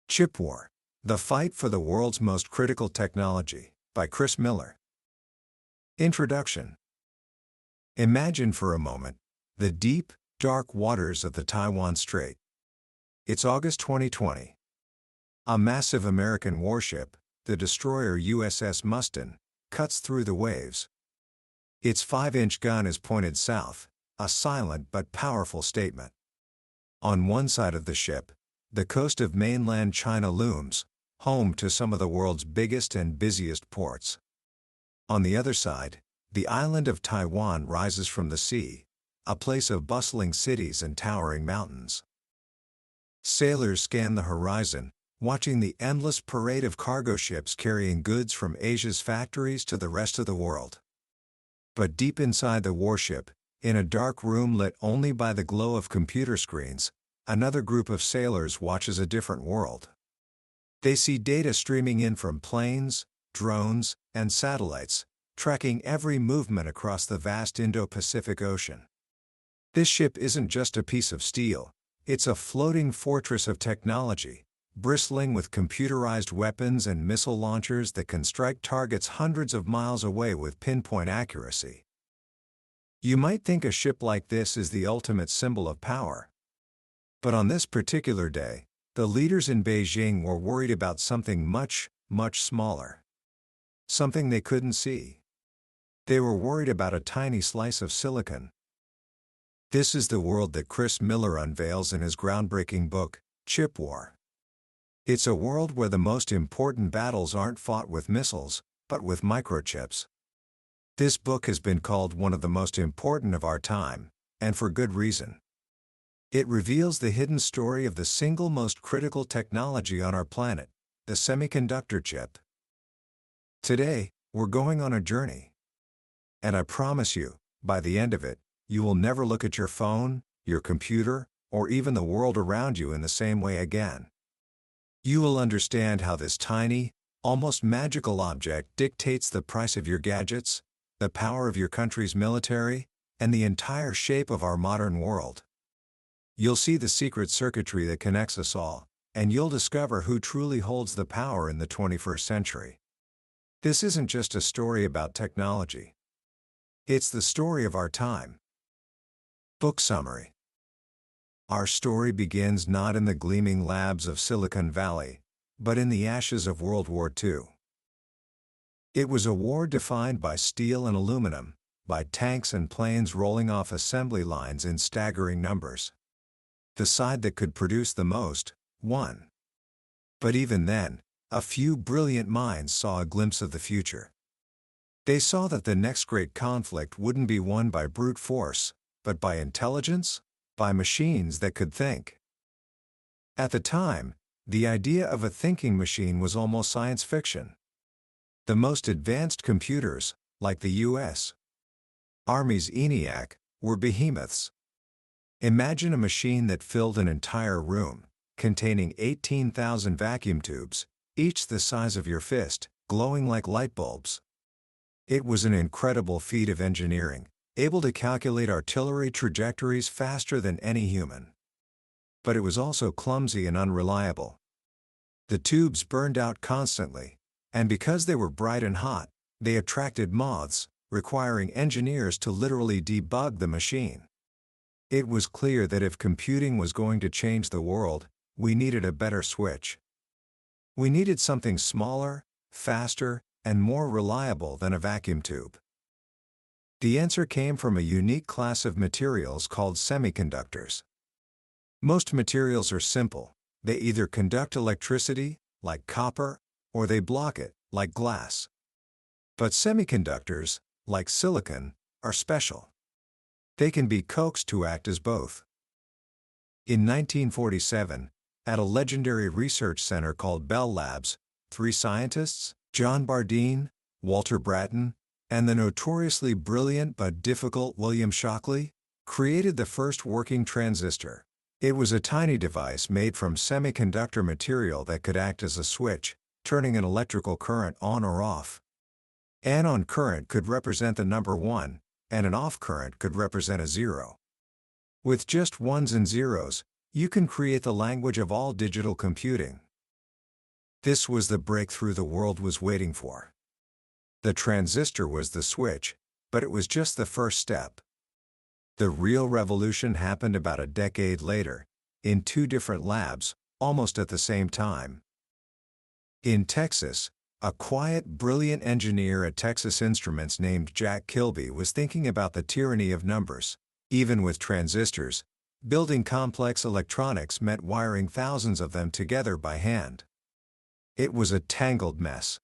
Chip War: The Fight for the World's Most Critical Technology, by Chris Miller. Introduction. Imagine for a moment the deep, dark waters of the Taiwan Strait. It's August 2020. A massive American warship, the destroyer USS Mustin, cuts through the waves. Its 5-inch gun is pointed south, a silent but powerful statement. On one side of the ship, the coast of mainland China looms, home to some of the world's biggest and busiest ports. On the other side, the island of Taiwan rises from the sea, a place of bustling cities and towering mountains. Sailors scan the horizon, watching the endless parade of cargo ships carrying goods from Asia's factories to the rest of the world. But deep inside the warship, in a dark room lit only by the glow of computer screens, another group of sailors watches a different world. They see data streaming in from planes, drones, and satellites, tracking every movement across the vast Indo-Pacific Ocean. This ship isn't just a piece of steel, it's a floating fortress of technology, bristling with computerized weapons and missile launchers that can strike targets hundreds of miles away with pinpoint accuracy. You might think a ship like this is the ultimate symbol of power. But on this particular day, the leaders in Beijing were worried about something much, much smaller. Something they couldn't see. They were worried about a tiny slice of silicon. This is the world that Chris Miller unveils in his groundbreaking book, Chip War. It's a world where the most important battles aren't fought with missiles, but with microchips. This book has been called one of the most important of our time, and for good reason. It reveals the hidden story of the single most critical technology on our planet, the semiconductor chip. Today, we're going on a journey. And I promise you, by the end of it, you will never look at your phone, your computer, or even the world around you in the same way again. You will understand how this tiny, almost magical object dictates the price of your gadgets, the power of your country's military, and the entire shape of our modern world. You'll see the secret circuitry that connects us all, and you'll discover who truly holds the power in the 21st century. This isn't just a story about technology. It's the story of our time. Book summary. Our story begins not in the gleaming labs of Silicon Valley, but in the ashes of World War II. It was a war defined by steel and aluminum, by tanks and planes rolling off assembly lines in staggering numbers. The side that could produce the most, won. But even then, a few brilliant minds saw a glimpse of the future. They saw that the next great conflict wouldn't be won by brute force, but by intelligence, by machines that could think. At the time, the idea of a thinking machine was almost science fiction. The most advanced computers, like the U.S. Army's ENIAC, were behemoths. Imagine a machine that filled an entire room, containing 18,000 vacuum tubes, each the size of your fist, glowing like light bulbs. It was an incredible feat of engineering, able to calculate artillery trajectories faster than any human. But it was also clumsy and unreliable. The tubes burned out constantly, and because they were bright and hot, they attracted moths, requiring engineers to literally debug the machine. It was clear that if computing was going to change the world, we needed a better switch. We needed something smaller, faster, and more reliable than a vacuum tube. The answer came from a unique class of materials called semiconductors. Most materials are simple. They either conduct electricity, like copper, or they block it, like glass. But semiconductors, like silicon, are special. They can be coaxed to act as both. In 1947, at a legendary research center called Bell Labs, 3 scientists, John Bardeen, Walter Brattain, and the notoriously brilliant but difficult William Shockley, created the first working transistor. It was a tiny device made from semiconductor material that could act as a switch, turning an electrical current on or off. An on current could represent the number 1, and an off current could represent a 0. With just ones and zeros, you can create the language of all digital computing. This was the breakthrough the world was waiting for. The transistor was the switch, but it was just the first step. The real revolution happened about a decade later, in two different labs, almost at the same time. In Texas, a quiet, brilliant engineer at Texas Instruments named Jack Kilby was thinking about the tyranny of numbers. Even with transistors, building complex electronics meant wiring thousands of them together by hand. It was a tangled mess.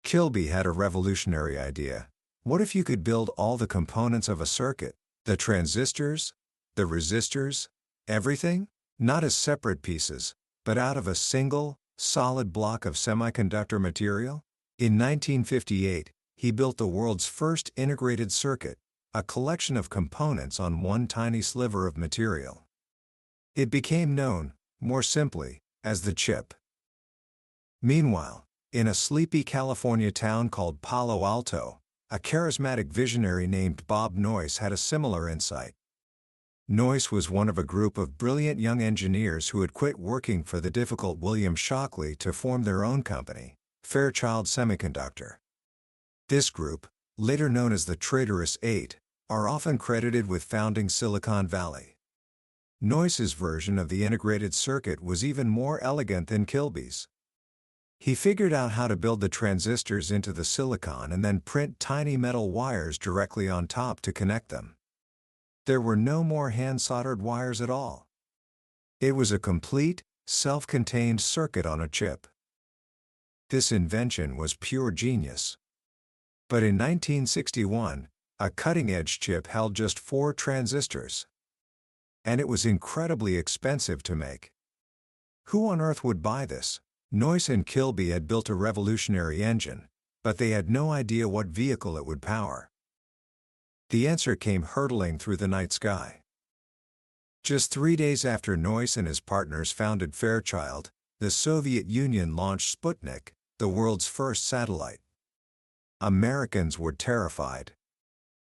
Kilby had a revolutionary idea. What if you could build all the components of a circuit, the transistors, the resistors, everything, not as separate pieces, but out of a single, solid block of semiconductor material? In 1958, he built the world's first integrated circuit, a collection of components on one tiny sliver of material. It became known, more simply, as the chip. Meanwhile, in a sleepy California town called Palo Alto, a charismatic visionary named Bob Noyce had a similar insight. Noyce was one of a group of brilliant young engineers who had quit working for the difficult William Shockley to form their own company, Fairchild Semiconductor. This group, later known as the Traitorous Eight, are often credited with founding Silicon Valley. Noyce's version of the integrated circuit was even more elegant than Kilby's. He figured out how to build the transistors into the silicon and then print tiny metal wires directly on top to connect them. There were no more hand-soldered wires at all. It was a complete, self-contained circuit on a chip. This invention was pure genius. But in 1961, a cutting-edge chip held just 4 transistors. And it was incredibly expensive to make. Who on earth would buy this? Noyce and Kilby had built a revolutionary engine, but they had no idea what vehicle it would power. The answer came hurtling through the night sky. Just 3 days after Noyce and his partners founded Fairchild, the Soviet Union launched Sputnik, the world's first satellite. Americans were terrified.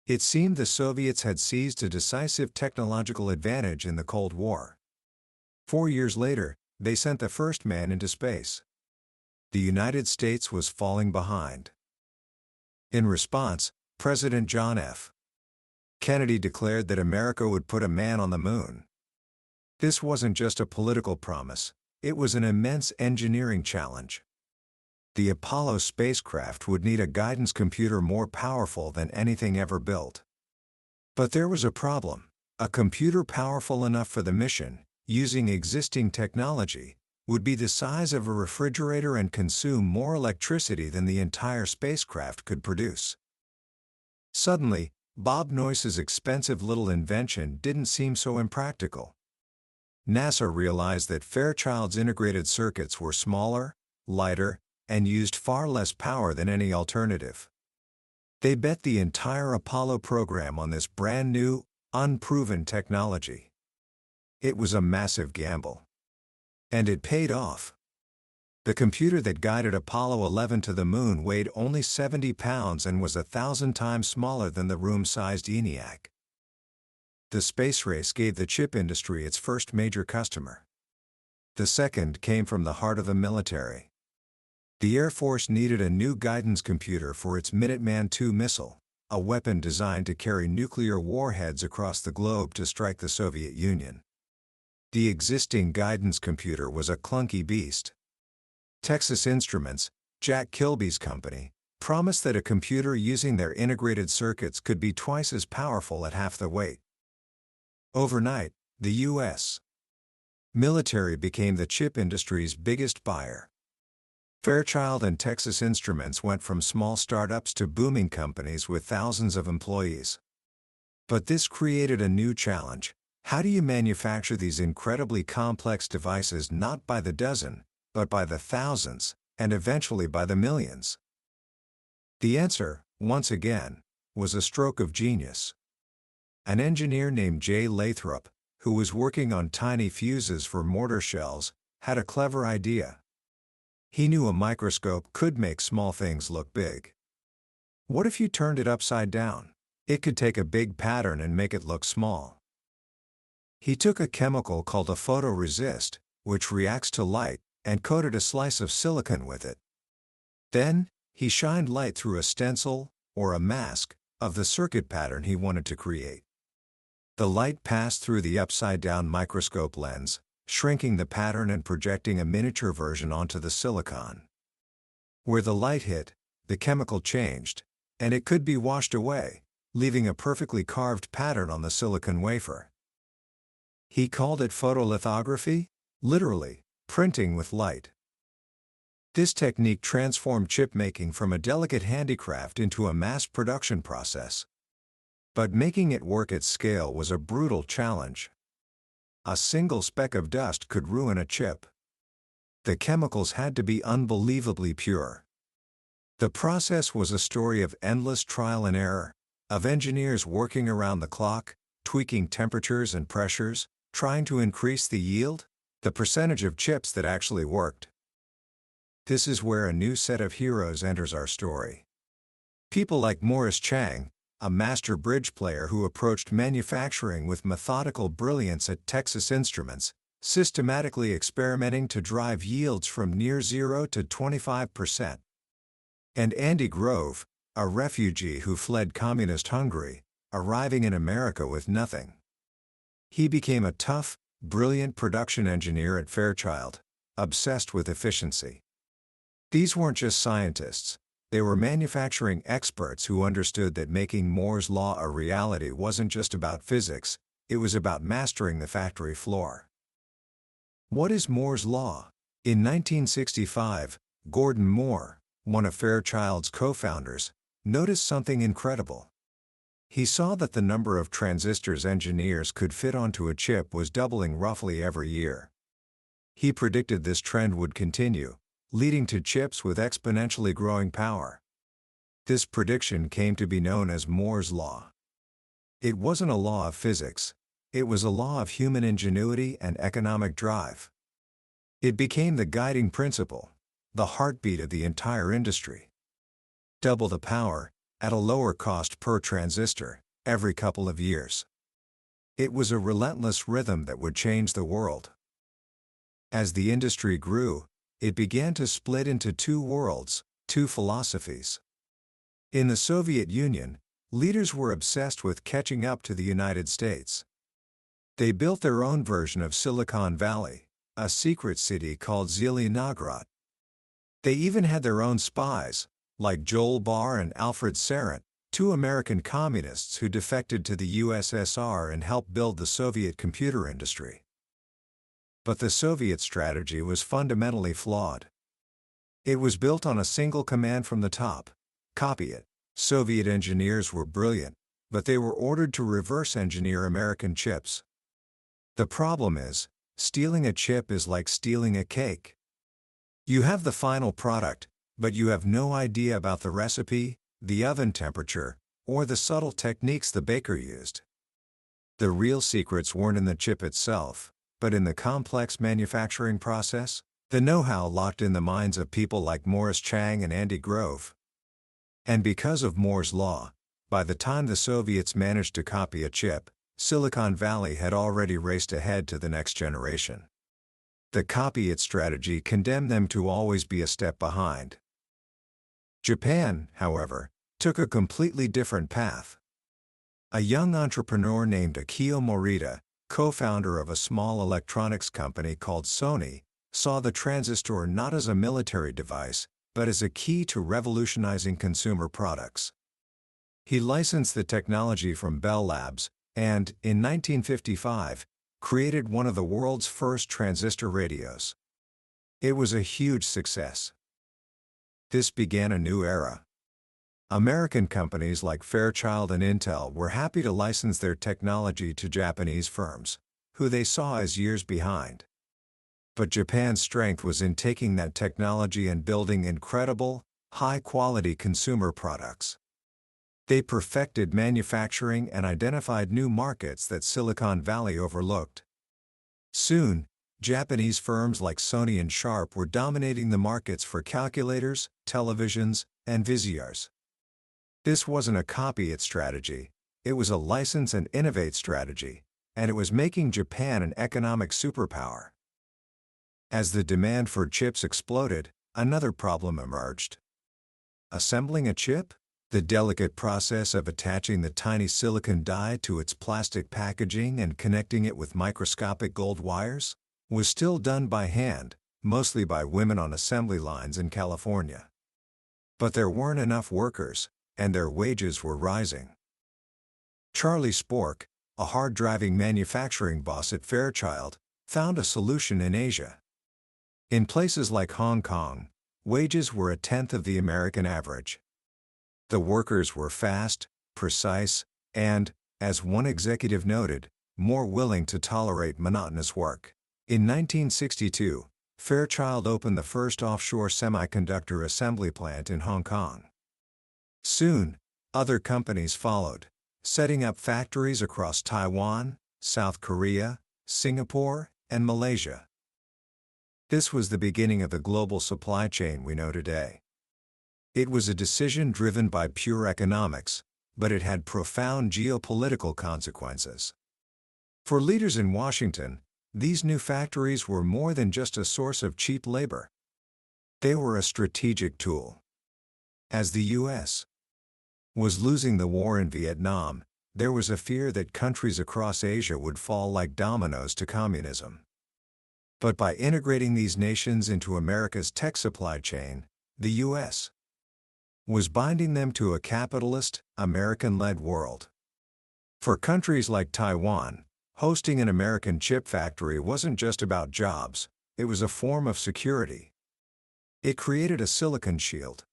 It seemed the Soviets had seized a decisive technological advantage in the Cold War. 4 years later, they sent the first man into space. The United States was falling behind. In response, President John F. Kennedy declared that America would put a man on the moon. This wasn't just a political promise, it was an immense engineering challenge. The Apollo spacecraft would need a guidance computer more powerful than anything ever built. But there was a problem. A computer powerful enough for the mission, using existing technology, would be the size of a refrigerator and consume more electricity than the entire spacecraft could produce. Suddenly, Bob Noyce's expensive little invention didn't seem so impractical. NASA realized that Fairchild's integrated circuits were smaller, lighter, and used far less power than any alternative. They bet the entire Apollo program on this brand new, unproven technology. It was a massive gamble. And it paid off. The computer that guided Apollo 11 to the moon weighed only 70 pounds and was 1,000 times smaller than the room-sized ENIAC. The space race gave the chip industry its first major customer. The second came from the heart of the military. The Air Force needed a new guidance computer for its Minuteman II missile, a weapon designed to carry nuclear warheads across the globe to strike the Soviet Union. The existing guidance computer was a clunky beast. Texas Instruments, Jack Kilby's company, promised that a computer using their integrated circuits could be twice as powerful at half the weight. Overnight, the U.S. military became the chip industry's biggest buyer. Fairchild and Texas Instruments went from small startups to booming companies with thousands of employees. But this created a new challenge. How do you manufacture these incredibly complex devices not by the dozen, but by the thousands, and eventually by the millions? The answer, once again, was a stroke of genius. An engineer named J. Lathrop, who was working on tiny fuses for mortar shells, had a clever idea. He knew a microscope could make small things look big. What if you turned it upside down? It could take a big pattern and make it look small. He took a chemical called a photoresist, which reacts to light, and coated a slice of silicon with it. Then, he shined light through a stencil, or a mask, of the circuit pattern he wanted to create. The light passed through the upside-down microscope lens, shrinking the pattern and projecting a miniature version onto the silicon. Where the light hit, the chemical changed, and it could be washed away, leaving a perfectly carved pattern on the silicon wafer. He called it photolithography, literally, printing with light. This technique transformed chip making from a delicate handicraft into a mass production process. But making it work at scale was a brutal challenge. A single speck of dust could ruin a chip. The chemicals had to be unbelievably pure. The process was a story of endless trial and error, of engineers working around the clock, tweaking temperatures and pressures, trying to increase the yield, the percentage of chips that actually worked. This is where a new set of heroes enters our story. People like Morris Chang, a master bridge player who approached manufacturing with methodical brilliance at Texas Instruments, systematically experimenting to drive yields from near zero to 25%. And Andy Grove, a refugee who fled communist Hungary, arriving in America with nothing. He became a tough, brilliant production engineer at Fairchild, obsessed with efficiency. These weren't just scientists, they were manufacturing experts who understood that making Moore's Law a reality wasn't just about physics, it was about mastering the factory floor. What is Moore's Law? In 1965, Gordon Moore, one of Fairchild's co-founders, noticed something incredible. He saw that the number of transistors engineers could fit onto a chip was doubling roughly every year. He predicted this trend would continue, leading to chips with exponentially growing power. This prediction came to be known as Moore's Law. It wasn't a law of physics, it was a law of human ingenuity and economic drive. It became the guiding principle, the heartbeat of the entire industry. Double the power, at a lower cost per transistor, every couple of years. It was a relentless rhythm that would change the world. As the industry grew, it began to split into two worlds, two philosophies. In the Soviet Union, leaders were obsessed with catching up to the United States. They built their own version of Silicon Valley, a secret city called Zelenograd. They even had their own spies, like Joel Barr and Alfred Sarant, two American communists who defected to the USSR and helped build the Soviet computer industry. But the Soviet strategy was fundamentally flawed. It was built on a single command from the top: copy it. Soviet engineers were brilliant, but they were ordered to reverse engineer American chips. The problem is, stealing a chip is like stealing a cake. You have the final product, but you have no idea about the recipe, the oven temperature, or the subtle techniques the baker used. The real secrets weren't in the chip itself, but in the complex manufacturing process, the know-how locked in the minds of people like Morris Chang and Andy Grove. And because of Moore's Law, by the time the Soviets managed to copy a chip, Silicon Valley had already raced ahead to the next generation. The copy-it strategy condemned them to always be a step behind. Japan, however, took a completely different path. A young entrepreneur named Akio Morita, co-founder of a small electronics company called Sony, saw the transistor not as a military device, but as a key to revolutionizing consumer products. He licensed the technology from Bell Labs, and, in 1955, created one of the world's first transistor radios. It was a huge success. This began a new era. American companies like Fairchild and Intel were happy to license their technology to Japanese firms, who they saw as years behind. But Japan's strength was in taking that technology and building incredible, high-quality consumer products. They perfected manufacturing and identified new markets that Silicon Valley overlooked. Soon, Japanese firms like Sony and Sharp were dominating the markets for calculators, televisions, and VCRs. This wasn't a copy-it strategy, it was a license and innovate strategy, and it was making Japan an economic superpower. As the demand for chips exploded, another problem emerged. Assembling a chip? The delicate process of attaching the tiny silicon die to its plastic packaging and connecting it with microscopic gold wires was still done by hand, mostly by women on assembly lines in California. But there weren't enough workers, and their wages were rising. Charlie Spork, a hard-driving manufacturing boss at Fairchild, found a solution in Asia. In places like Hong Kong, wages were a tenth of the American average. The workers were fast, precise, and, as one executive noted, more willing to tolerate monotonous work. In 1962, Fairchild opened the first offshore semiconductor assembly plant in Hong Kong. Soon, other companies followed, setting up factories across Taiwan, South Korea, Singapore, and Malaysia. This was the beginning of the global supply chain we know today. It was a decision driven by pure economics, but it had profound geopolitical consequences. For leaders in Washington, these new factories were more than just a source of cheap labor. They were a strategic tool. As the U.S. was losing the war in Vietnam, there was a fear that countries across Asia would fall like dominoes to communism. But by integrating these nations into America's tech supply chain, the U.S. was binding them to a capitalist, American-led world. For countries like Taiwan, hosting an American chip factory wasn't just about jobs, it was a form of security. It created a silicon shield.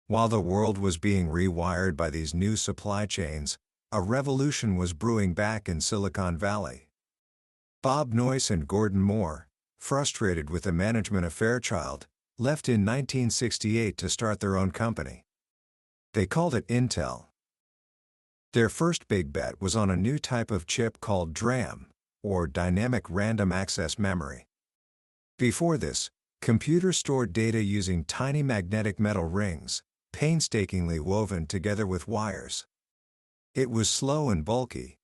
While the world was being rewired by these new supply chains, a revolution was brewing back in Silicon Valley. Bob Noyce and Gordon Moore, frustrated with the management of Fairchild, left in 1968 to start their own company. They called it Intel. Their first big bet was on a new type of chip called DRAM, or Dynamic Random Access Memory. Before this, computers stored data using tiny magnetic metal rings, painstakingly woven together with wires. It was slow and bulky.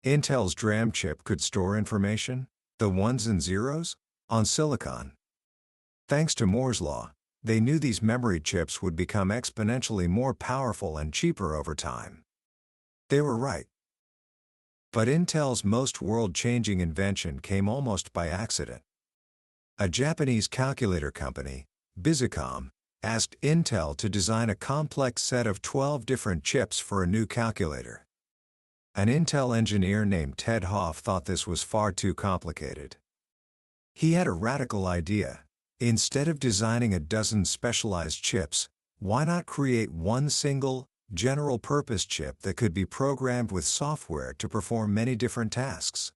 Intel's DRAM chip could store information, the ones and zeros, on silicon. Thanks to Moore's law, they knew these memory chips would become exponentially more powerful and cheaper over time. They were right. But Intel's most world-changing invention came almost by accident. A Japanese calculator company, Bizicom, asked Intel to design a complex set of 12 different chips for a new calculator. An Intel engineer named Ted Hoff thought this was far too complicated. He had a radical idea. Instead of designing a dozen specialized chips, why not create one single, general-purpose chip that could be programmed with software to perform many different tasks?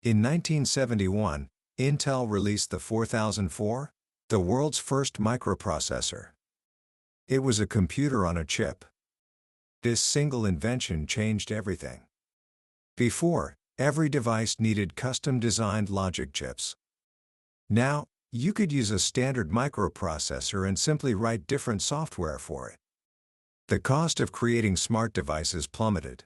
In 1971, Intel released the 4004, the world's first microprocessor. It was a computer on a chip. This single invention changed everything. Before, every device needed custom-designed logic chips. Now, you could use a standard microprocessor and simply write different software for it. The cost of creating smart devices plummeted.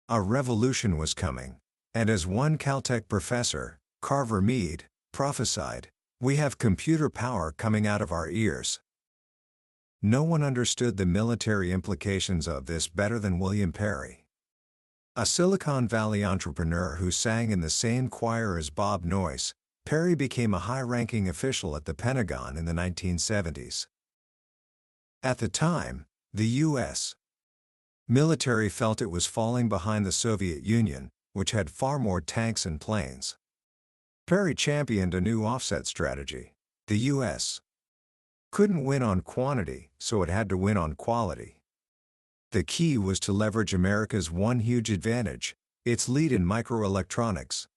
A revolution was coming, and as one Caltech professor, Carver Mead, prophesied, "We have computer power coming out of our ears." No one understood the military implications of this better than William Perry. A Silicon Valley entrepreneur who sang in the same choir as Bob Noyce, Perry became a high-ranking official at the Pentagon in the 1970s. At the time, the U.S. military felt it was falling behind the Soviet Union, which had far more tanks and planes. Perry championed a new offset strategy. The U.S. couldn't win on quantity, so it had to win on quality. The key was to leverage America's one huge advantage, its lead in microelectronics.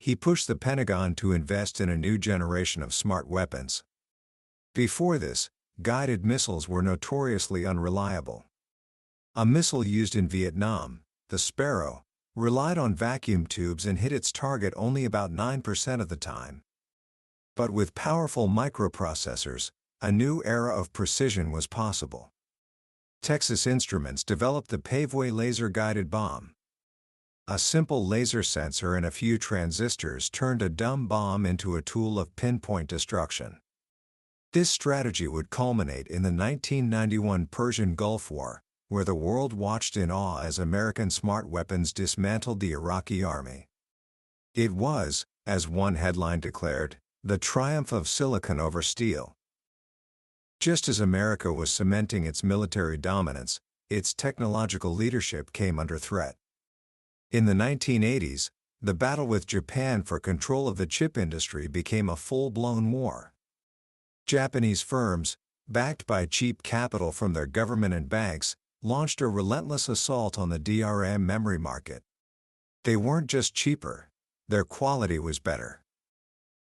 He pushed the Pentagon to invest in a new generation of smart weapons. Before this, guided missiles were notoriously unreliable. A missile used in Vietnam, the Sparrow, relied on vacuum tubes and hit its target only about 9% of the time. But with powerful microprocessors, a new era of precision was possible. Texas Instruments developed the Paveway laser-guided bomb. A simple laser sensor and a few transistors turned a dumb bomb into a tool of pinpoint destruction. This strategy would culminate in the 1991 Persian Gulf War, where the world watched in awe as American smart weapons dismantled the Iraqi army. It was, as one headline declared, the triumph of silicon over steel. Just as America was cementing its military dominance, its technological leadership came under threat. In the 1980s, the battle with Japan for control of the chip industry became a full-blown war. Japanese firms, backed by cheap capital from their government and banks, launched a relentless assault on the DRAM memory market. They weren't just cheaper, their quality was better.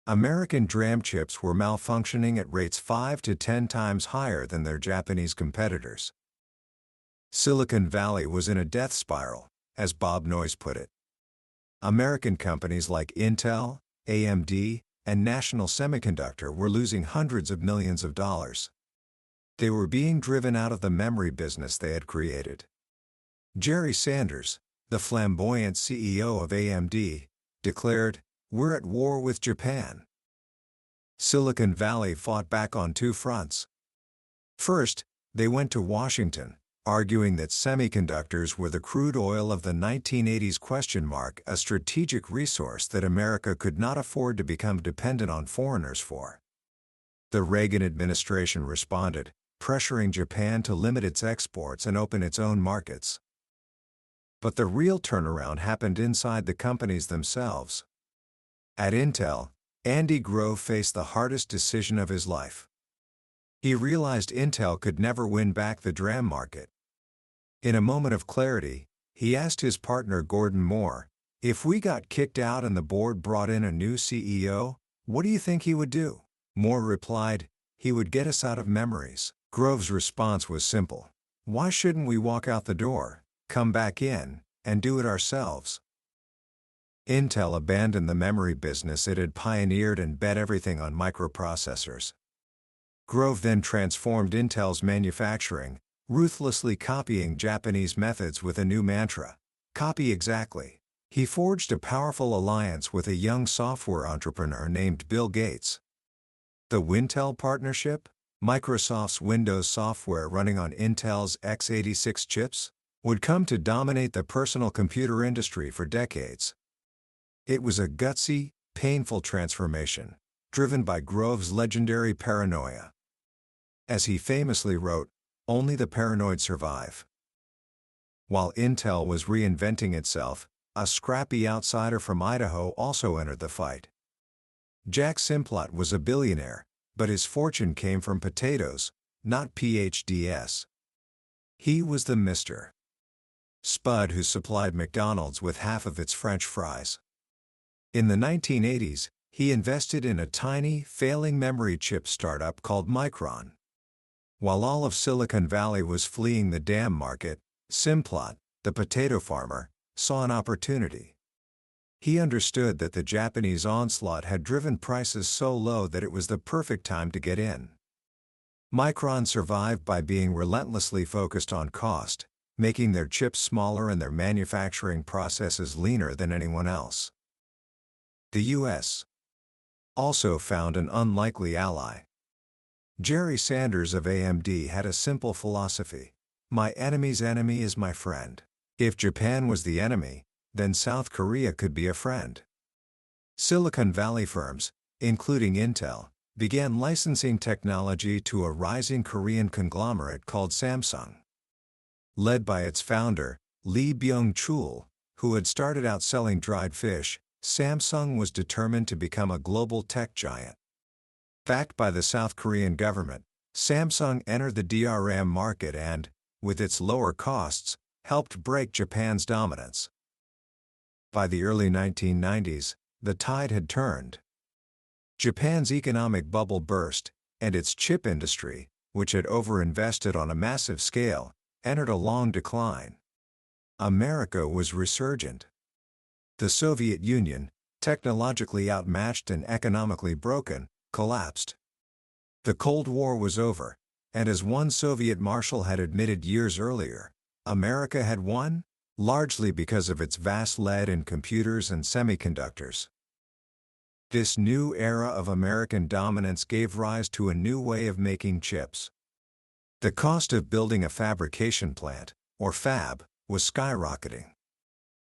American DRAM chips were malfunctioning at rates 5 to 10 times higher than their Japanese competitors. Silicon Valley was in a death spiral, as Bob Noyce put it. American companies like Intel, AMD, and National Semiconductor were losing hundreds of millions of dollars. They were being driven out of the memory business they had created. Jerry Sanders, the flamboyant CEO of AMD, declared, "We're at war with Japan." Silicon Valley fought back on two fronts. First, they went to Washington, arguing that semiconductors were the crude oil of the 1980s, a strategic resource that America could not afford to become dependent on foreigners for. The Reagan administration responded, pressuring Japan to limit its exports and open its own markets. But the real turnaround happened inside the companies themselves. At Intel, Andy Grove faced the hardest decision of his life. He realized Intel could never win back the DRAM market. In a moment of clarity, he asked his partner Gordon Moore, "If we got kicked out and the board brought in a new CEO, what do you think he would do?" Moore replied, "He would get us out of memories." Grove's response was simple: "Why shouldn't we walk out the door, come back in, and do it ourselves?" Intel abandoned the memory business it had pioneered and bet everything on microprocessors. Grove then transformed Intel's manufacturing, ruthlessly copying Japanese methods with a new mantra: copy exactly. He forged a powerful alliance with a young software entrepreneur named Bill Gates. The Wintel partnership, Microsoft's Windows software running on Intel's x86 chips, would come to dominate the personal computer industry for decades. It was a gutsy, painful transformation, driven by Grove's legendary paranoia. As he famously wrote, "Only the paranoid survive." While Intel was reinventing itself, a scrappy outsider from Idaho also entered the fight. Jack Simplot was a billionaire, but his fortune came from potatoes, not PhDs. He was the Mr. Spud who supplied McDonald's with half of its French fries. In the 1980s, he invested in a tiny, failing memory chip startup called Micron. While all of Silicon Valley was fleeing the DRAM market, Simplot, the potato farmer, saw an opportunity. He understood that the Japanese onslaught had driven prices so low that it was the perfect time to get in. Micron survived by being relentlessly focused on cost, making their chips smaller and their manufacturing processes leaner than anyone else. The U.S. also found an unlikely ally. Jerry Sanders of AMD had a simple philosophy: my enemy's enemy is my friend. If Japan was the enemy, then South Korea could be a friend. Silicon Valley firms, including Intel, began licensing technology to a rising Korean conglomerate called Samsung. Led by its founder, Lee Byung-chul, who had started out selling dried fish, Samsung was determined to become a global tech giant. Backed by the South Korean government, Samsung entered the DRAM market and, with its lower costs, helped break Japan's dominance. By the early 1990s, the tide had turned. Japan's economic bubble burst, and its chip industry, which had overinvested on a massive scale, entered a long decline. America was resurgent. The Soviet Union, technologically outmatched and economically broken, collapsed. The Cold War was over, and as one Soviet marshal had admitted years earlier, America had won, largely because of its vast lead in computers and semiconductors. This new era of American dominance gave rise to a new way of making chips. The cost of building a fabrication plant, or fab, was skyrocketing.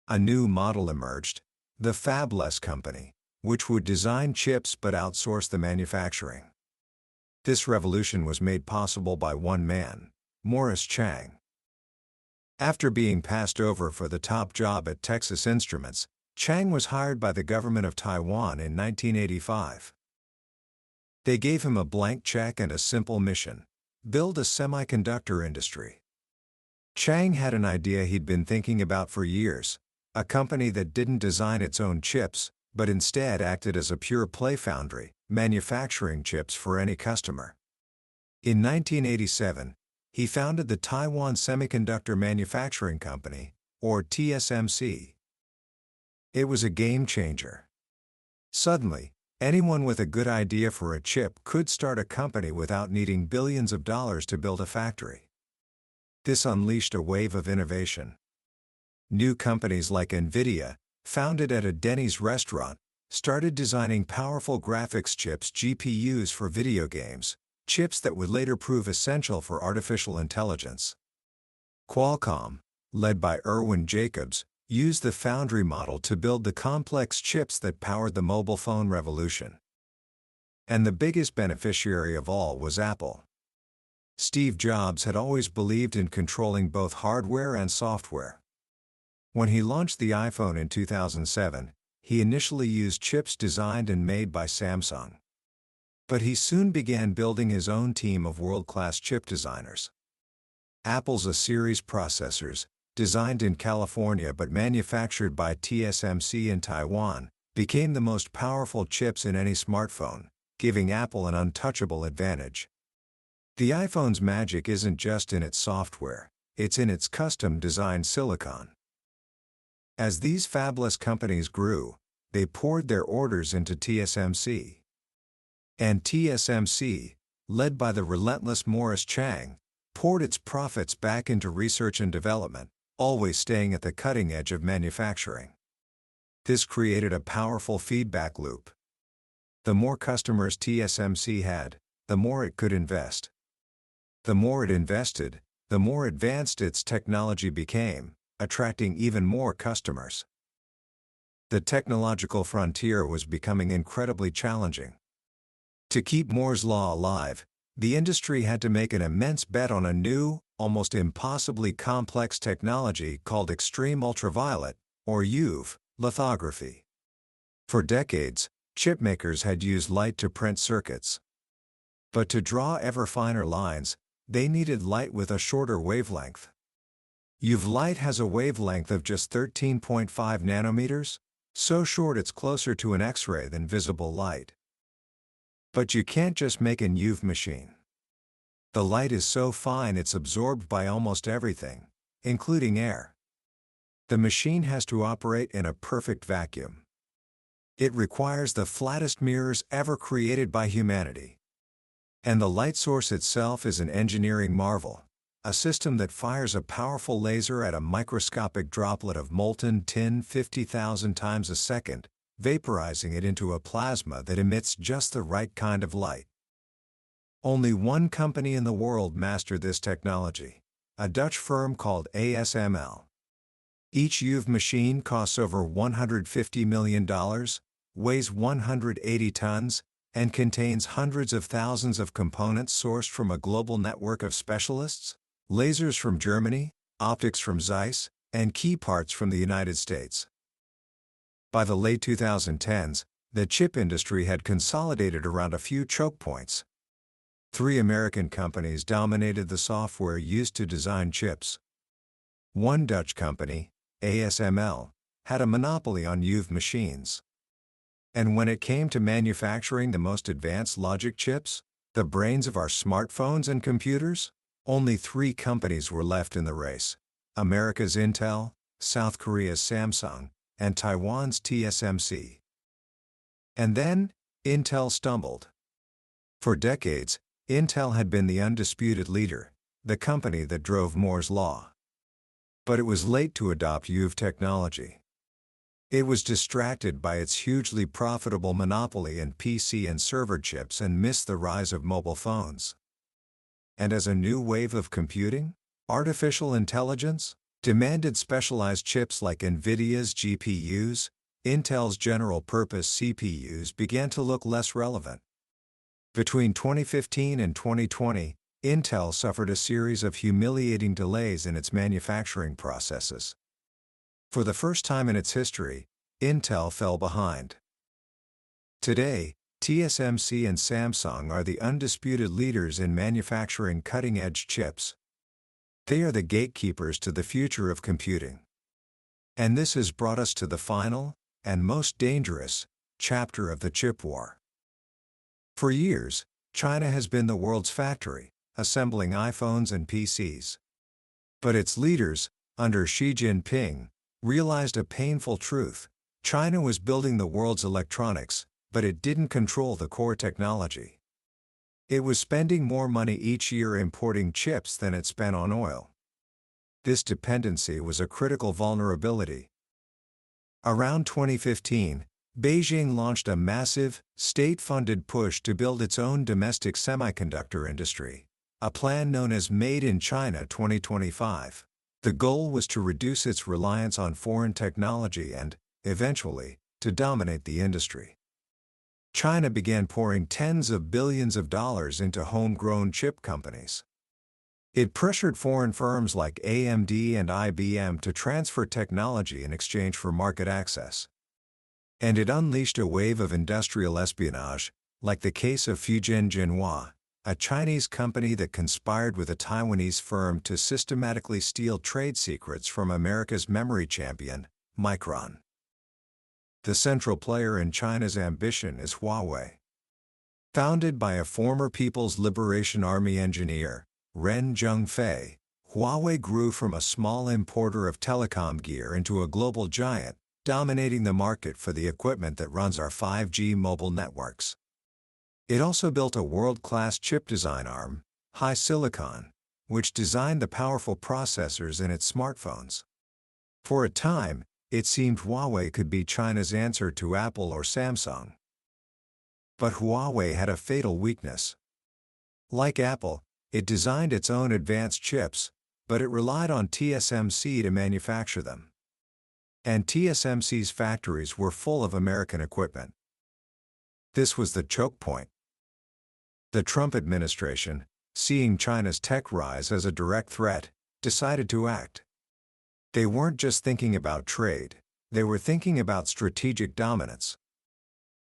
A new model emerged, the fabless company, which would design chips but outsource the manufacturing. This revolution was made possible by one man, Morris Chang. After being passed over for the top job at Texas Instruments, Chang was hired by the government of Taiwan in 1985. They gave him a blank check and a simple mission: build a semiconductor industry. Chang had an idea he'd been thinking about for years, a company that didn't design its own chips, but instead acted as a pure-play foundry, manufacturing chips for any customer. In 1987, he founded the Taiwan Semiconductor Manufacturing Company, or TSMC. It was a game changer. Suddenly, anyone with a good idea for a chip could start a company without needing billions of dollars to build a factory. This unleashed a wave of innovation. New companies like NVIDIA, founded at a Denny's restaurant, started designing powerful graphics chips, GPUs, for video games, chips that would later prove essential for artificial intelligence. Qualcomm, led by Irwin Jacobs, used the foundry model to build the complex chips that powered the mobile phone revolution. And the biggest beneficiary of all was Apple. Steve Jobs had always believed in controlling both hardware and software. When he launched the iPhone in 2007, he initially used chips designed and made by Samsung. But he soon began building his own team of world-class chip designers. Apple's A-series processors, designed in California but manufactured by TSMC in Taiwan, became the most powerful chips in any smartphone, giving Apple an untouchable advantage. The iPhone's magic isn't just in its software, it's in its custom-designed silicon. As these fabless companies grew, they poured their orders into TSMC. And TSMC, led by the relentless Morris Chang, poured its profits back into research and development, always staying at the cutting edge of manufacturing. This created a powerful feedback loop. The more customers TSMC had, the more it could invest. The more it invested, the more advanced its technology became, attracting even more customers. The technological frontier was becoming incredibly challenging. To keep Moore's Law alive, the industry had to make an immense bet on a new, almost impossibly complex technology called extreme ultraviolet, or UV, lithography. For decades, chipmakers had used light to print circuits. But to draw ever finer lines, they needed light with a shorter wavelength. UV light has a wavelength of just 13.5 nanometers, so short it's closer to an X-ray than visible light. But you can't just make an UV machine. The light is so fine it's absorbed by almost everything, including air. The machine has to operate in a perfect vacuum. It requires the flattest mirrors ever created by humanity. And the light source itself is an engineering marvel, a system that fires a powerful laser at a microscopic droplet of molten tin 50,000 times a second, vaporizing it into a plasma that emits just the right kind of light. Only one company in the world mastered this technology, a Dutch firm called ASML. Each UV machine costs over $150 million, weighs 180 tons, and contains hundreds of thousands of components sourced from a global network of specialists, lasers from Germany, optics from Zeiss, and key parts from the United States. By the late 2010s, the chip industry had consolidated around a few choke points. 3 American companies dominated the software used to design chips. One Dutch company, ASML, had a monopoly on UV machines. And when it came to manufacturing the most advanced logic chips, the brains of our smartphones and computers, only 3 companies were left in the race: America's Intel, South Korea's Samsung, and Taiwan's TSMC. And then, Intel stumbled. For decades, Intel had been the undisputed leader, the company that drove Moore's Law. But it was late to adopt EUV technology. It was distracted by its hugely profitable monopoly in PC and server chips and missed the rise of mobile phones. And as a new wave of computing, artificial intelligence, demanded specialized chips like NVIDIA's GPUs, Intel's general-purpose CPUs began to look less relevant. Between 2015 and 2020, Intel suffered a series of humiliating delays in its manufacturing processes. For the first time in its history, Intel fell behind. Today, TSMC and Samsung are the undisputed leaders in manufacturing cutting-edge chips. They are the gatekeepers to the future of computing. And this has brought us to the final, and most dangerous, chapter of the chip war. For years, China has been the world's factory, assembling iPhones and PCs. But its leaders, under Xi Jinping, realized a painful truth: China was building the world's electronics, but it didn't control the core technology. It was spending more money each year importing chips than it spent on oil. This dependency was a critical vulnerability. Around 2015, Beijing launched a massive, state-funded push to build its own domestic semiconductor industry, a plan known as Made in China 2025. The goal was to reduce its reliance on foreign technology and, eventually, to dominate the industry. China began pouring tens of billions of dollars into homegrown chip companies. It pressured foreign firms like AMD and IBM to transfer technology in exchange for market access. And it unleashed a wave of industrial espionage, like the case of Fujian Jinhua, a Chinese company that conspired with a Taiwanese firm to systematically steal trade secrets from America's memory champion, Micron. The central player in China's ambition is Huawei. Founded by a former People's Liberation Army engineer, Ren Zhengfei, Huawei grew from a small importer of telecom gear into a global giant, dominating the market for the equipment that runs our 5G mobile networks. It also built a world-class chip design arm, HiSilicon, which designed the powerful processors in its smartphones. For a time, it seemed Huawei could be China's answer to Apple or Samsung. But Huawei had a fatal weakness. Like Apple, it designed its own advanced chips, but it relied on TSMC to manufacture them. And TSMC's factories were full of American equipment. This was the choke point. The Trump administration, seeing China's tech rise as a direct threat, decided to act. They weren't just thinking about trade, they were thinking about strategic dominance.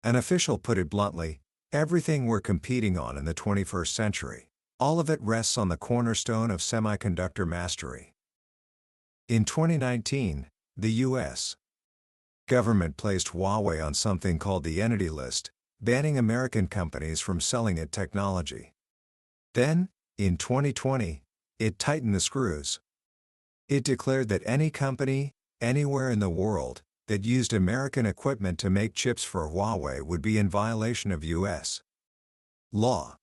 An official put it bluntly: everything we're competing on in the 21st century, all of it rests on the cornerstone of semiconductor mastery. In 2019, the U.S. government placed Huawei on something called the Entity List, banning American companies from selling it technology. Then, in 2020, it tightened the screws. It declared that any company, anywhere in the world, that used American equipment to make chips for Huawei would be in violation of U.S. law.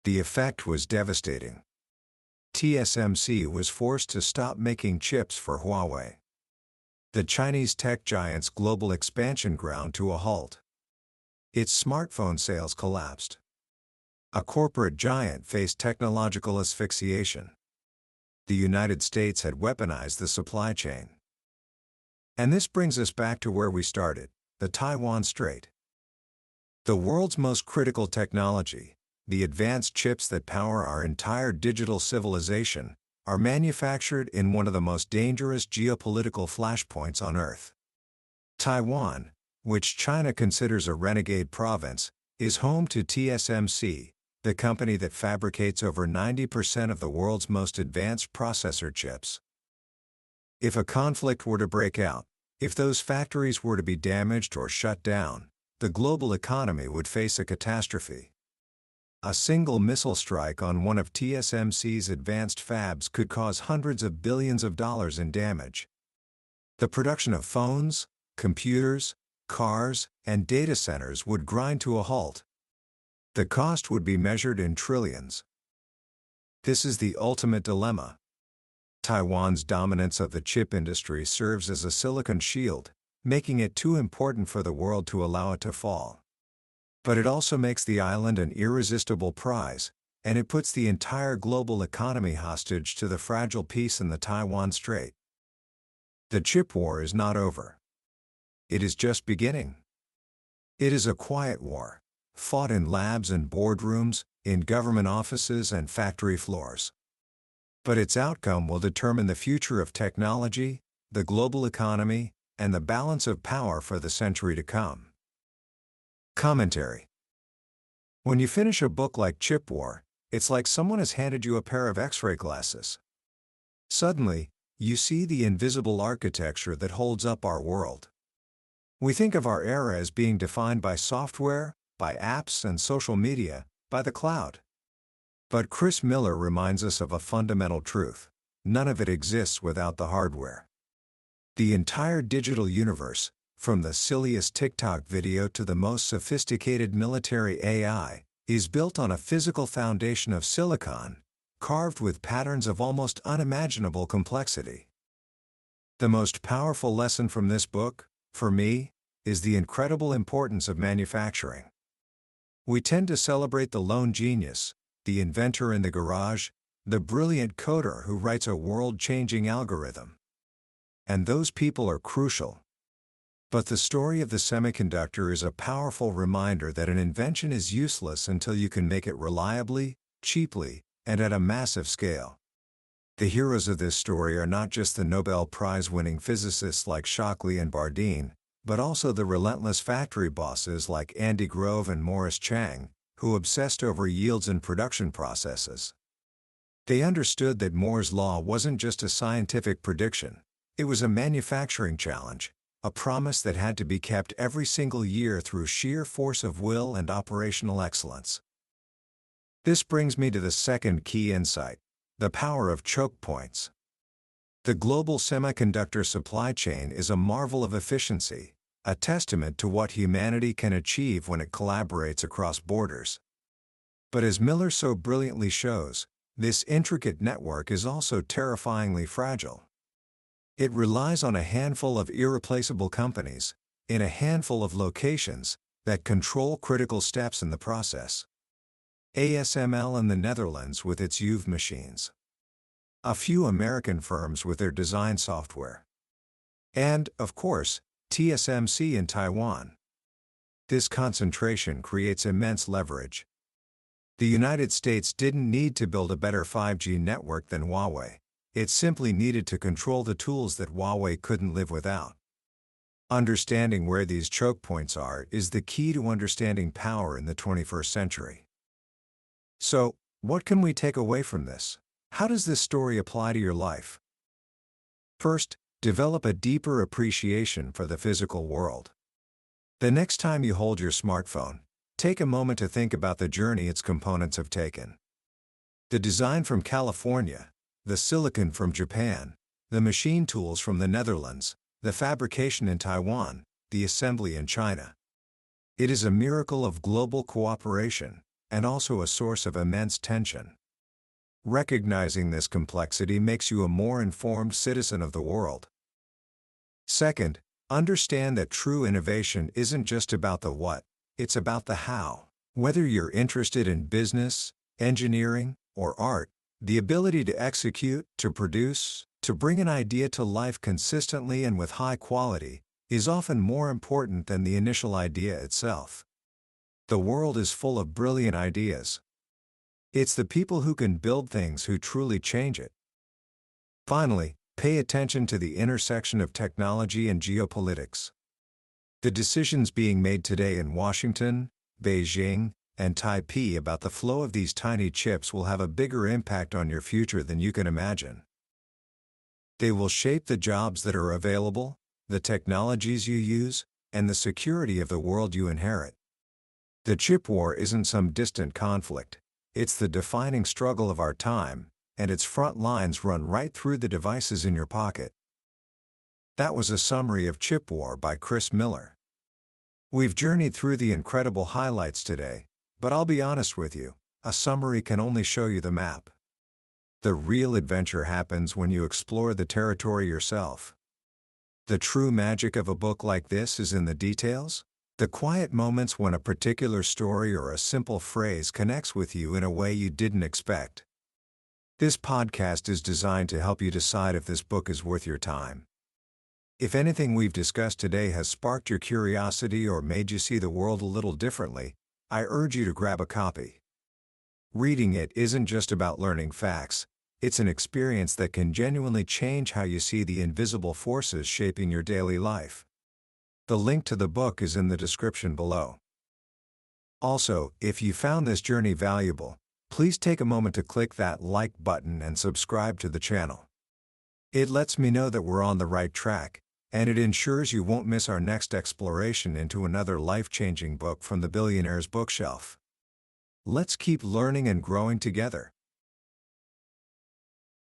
The effect was devastating. TSMC was forced to stop making chips for Huawei. The Chinese tech giant's global expansion ground to a halt. Its smartphone sales collapsed. A corporate giant faced technological asphyxiation. The United States had weaponized the supply chain. And this brings us back to where we started, the Taiwan Strait. The world's most critical technology, the advanced chips that power our entire digital civilization, are manufactured in one of the most dangerous geopolitical flashpoints on Earth. Taiwan, which China considers a renegade province, is home to TSMC, the company that fabricates over 90% of the world's most advanced processor chips. If a conflict were to break out, if those factories were to be damaged or shut down, the global economy would face a catastrophe. A single missile strike on one of TSMC's advanced fabs could cause hundreds of billions of dollars in damage. The production of phones, computers, cars, and data centers would grind to a halt. The cost would be measured in trillions. This is the ultimate dilemma. Taiwan's dominance of the chip industry serves as a silicon shield, making it too important for the world to allow it to fall. But it also makes the island an irresistible prize, and it puts the entire global economy hostage to the fragile peace in the Taiwan Strait. The chip war is not over. It is just beginning. It is a quiet war, fought in labs and boardrooms, in government offices and factory floors. But its outcome will determine the future of technology, the global economy, and the balance of power for the century to come. Commentary. When you finish a book like Chip War, it's like someone has handed you a pair of X-ray glasses. Suddenly, you see the invisible architecture that holds up our world. We think of our era as being defined by software, by apps and social media, by the cloud. But Chris Miller reminds us of a fundamental truth: none of it exists without the hardware. The entire digital universe, from the silliest TikTok video to the most sophisticated military AI, is built on a physical foundation of silicon, carved with patterns of almost unimaginable complexity. The most powerful lesson from this book, for me, is the incredible importance of manufacturing. We tend to celebrate the lone genius, the inventor in the garage, the brilliant coder who writes a world-changing algorithm. And those people are crucial. But the story of the semiconductor is a powerful reminder that an invention is useless until you can make it reliably, cheaply, and at a massive scale. The heroes of this story are not just the Nobel Prize-winning physicists like Shockley and Bardeen, but also the relentless factory bosses like Andy Grove and Morris Chang, who obsessed over yields and production processes. They understood that Moore's law wasn't just a scientific prediction, it was a manufacturing challenge, a promise that had to be kept every single year through sheer force of will and operational excellence. This brings me to the second key insight: the power of choke points. The global semiconductor supply chain is a marvel of efficiency, a testament to what humanity can achieve when it collaborates across borders. But as Miller so brilliantly shows, this intricate network is also terrifyingly fragile. It relies on a handful of irreplaceable companies, in a handful of locations, that control critical steps in the process. ASML in the Netherlands with its UV machines. A few American firms with their design software. And, of course, TSMC in Taiwan. This concentration creates immense leverage. The United States didn't need to build a better 5G network than Huawei. It simply needed to control the tools that Huawei couldn't live without. Understanding where these choke points are is the key to understanding power in the 21st century. So, what can we take away from this? How does this story apply to your life? First, develop a deeper appreciation for the physical world. The next time you hold your smartphone, take a moment to think about the journey its components have taken. The design from California, the silicon from Japan, the machine tools from the Netherlands, the fabrication in Taiwan, the assembly in China. It is a miracle of global cooperation, and also a source of immense tension. Recognizing this complexity makes you a more informed citizen of the world. Second, understand that true innovation isn't just about the what, it's about the how. Whether you're interested in business, engineering, or art, the ability to execute, to produce, to bring an idea to life consistently and with high quality, is often more important than the initial idea itself. The world is full of brilliant ideas. It's the people who can build things who truly change it. Finally, pay attention to the intersection of technology and geopolitics. The decisions being made today in Washington, Beijing, and Taipei about the flow of these tiny chips will have a bigger impact on your future than you can imagine. They will shape the jobs that are available, the technologies you use, and the security of the world you inherit. The chip war isn't some distant conflict, it's the defining struggle of our time, and its front lines run right through the devices in your pocket. That was a summary of Chip War by Chris Miller. We've journeyed through the incredible highlights today, but I'll be honest with you, a summary can only show you the map. The real adventure happens when you explore the territory yourself. The true magic of a book like this is in the details, the quiet moments when a particular story or a simple phrase connects with you in a way you didn't expect. This podcast is designed to help you decide if this book is worth your time. If anything we've discussed today has sparked your curiosity or made you see the world a little differently, I urge you to grab a copy. Reading it isn't just about learning facts, it's an experience that can genuinely change how you see the invisible forces shaping your daily life. The link to the book is in the description below. Also, if you found this journey valuable, please take a moment to click that like button and subscribe to the channel. It lets me know that we're on the right track, and it ensures you won't miss our next exploration into another life-changing book from the billionaire's bookshelf. Let's keep learning and growing together.